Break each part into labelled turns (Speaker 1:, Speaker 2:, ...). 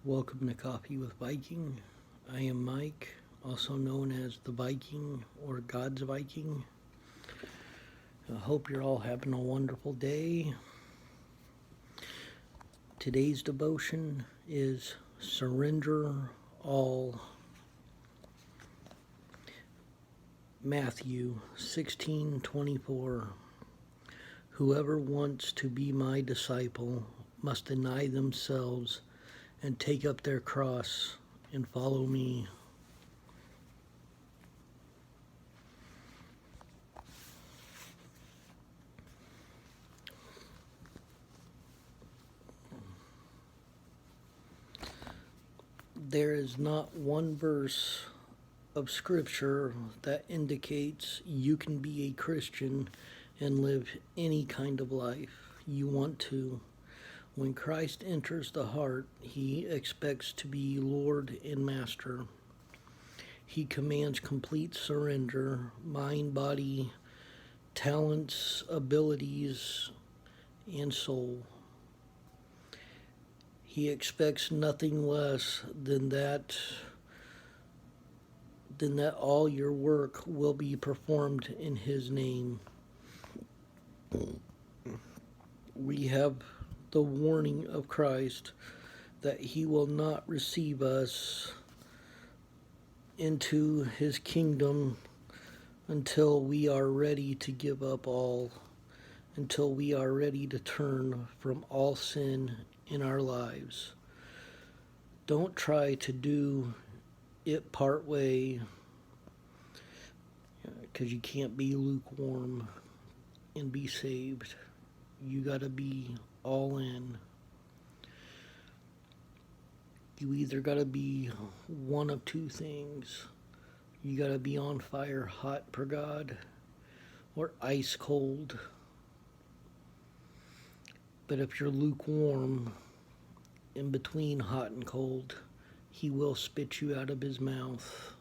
Speaker 1: Welcome to Coffee with Viking. I am Mike, also known as the Viking or God's Viking. I hope you're all having a wonderful day. Today's devotion is Surrender All. Matthew 16:24. Whoever wants to be my disciple must deny themselves and take up their cross and follow me. There is not one verse of scripture that indicates you can be a Christian and live any kind of life you want to. When Christ enters the heart, he expects to be Lord and Master. He commands complete surrender, mind, body, talents, abilities, and soul. He expects nothing less than that all your work will be performed in his name. We have the warning of Christ that he will not receive us into his kingdom until we are ready to give up all, until we are ready to turn from all sin in our lives. Don't try to do it part way, because you can't be lukewarm and be saved. You got to be all in. You either got to be one of two things. You got to be on fire hot for God or ice cold. But if you're lukewarm, in between hot and cold, he will spit you out of his mouth.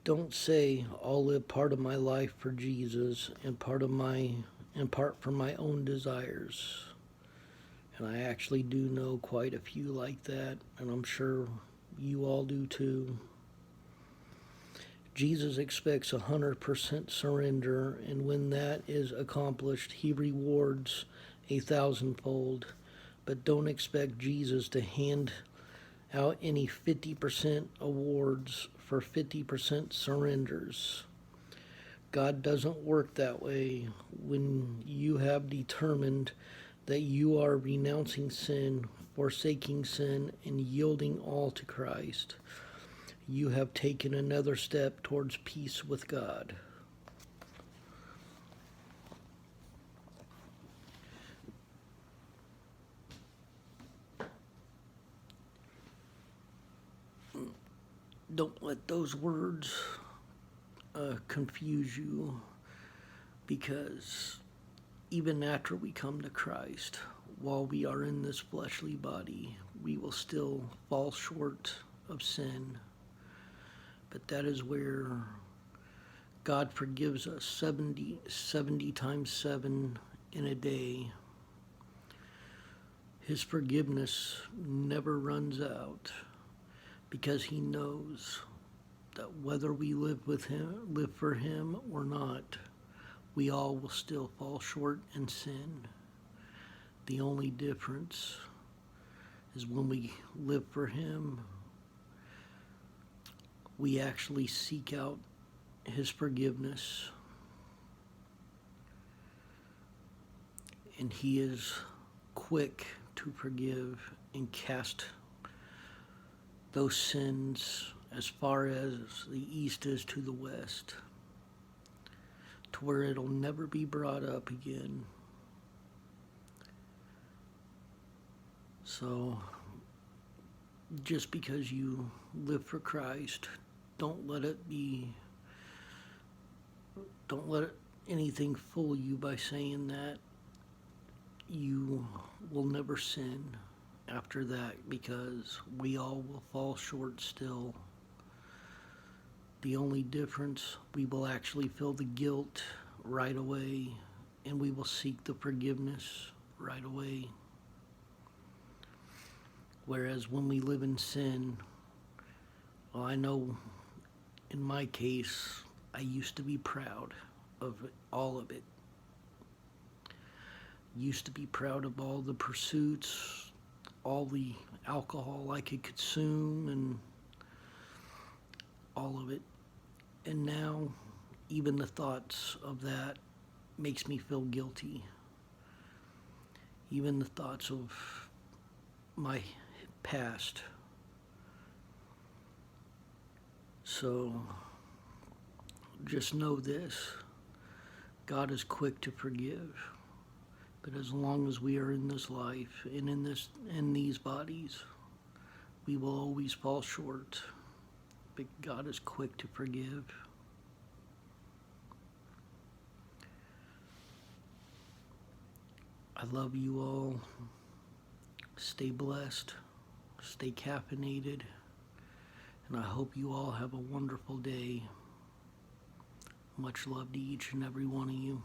Speaker 1: Don't say, I'll live part of my life for Jesus and part for my own desires. And I actually do know quite a few like that, and I'm sure you all do too. Jesus expects 100% surrender, and when that is accomplished, he rewards 1,000-fold. But don't expect Jesus to hand out any 50% awards for 50% surrenders. God doesn't work that way. When you have determined that you are renouncing sin, forsaking sin, and yielding all to Christ, you have taken another step towards peace with God. Don't let those words confuse you, because even after we come to Christ, while we are in this fleshly body, we will still fall short of sin. But that is where God forgives us 70 times 7 in a day. His forgiveness never runs out, because he knows that whether we live for him or not, we all will still fall short in sin. The only difference is when we live for him, we actually seek out his forgiveness. And he is quick to forgive and cast those sins as far as the east is to the west, to where it'll never be brought up again. So, just because you live for Christ, don't let anything fool you by saying that you will never sin after that, because we all will fall short still. The only difference, we will actually feel the guilt right away, and we will seek the forgiveness right away. Whereas when we live in sin, well, I know in my case, I used to be proud of all of it. Used to be proud of all the pursuits, all the alcohol I could consume, and all of it. And now, even the thoughts of that makes me feel guilty. Even the thoughts of my past. So, just know this. God is quick to forgive. But as long as we are in this life and in these bodies, we will always fall short. But God is quick to forgive. I love you all. Stay blessed. Stay caffeinated. And I hope you all have a wonderful day. Much love to each and every one of you.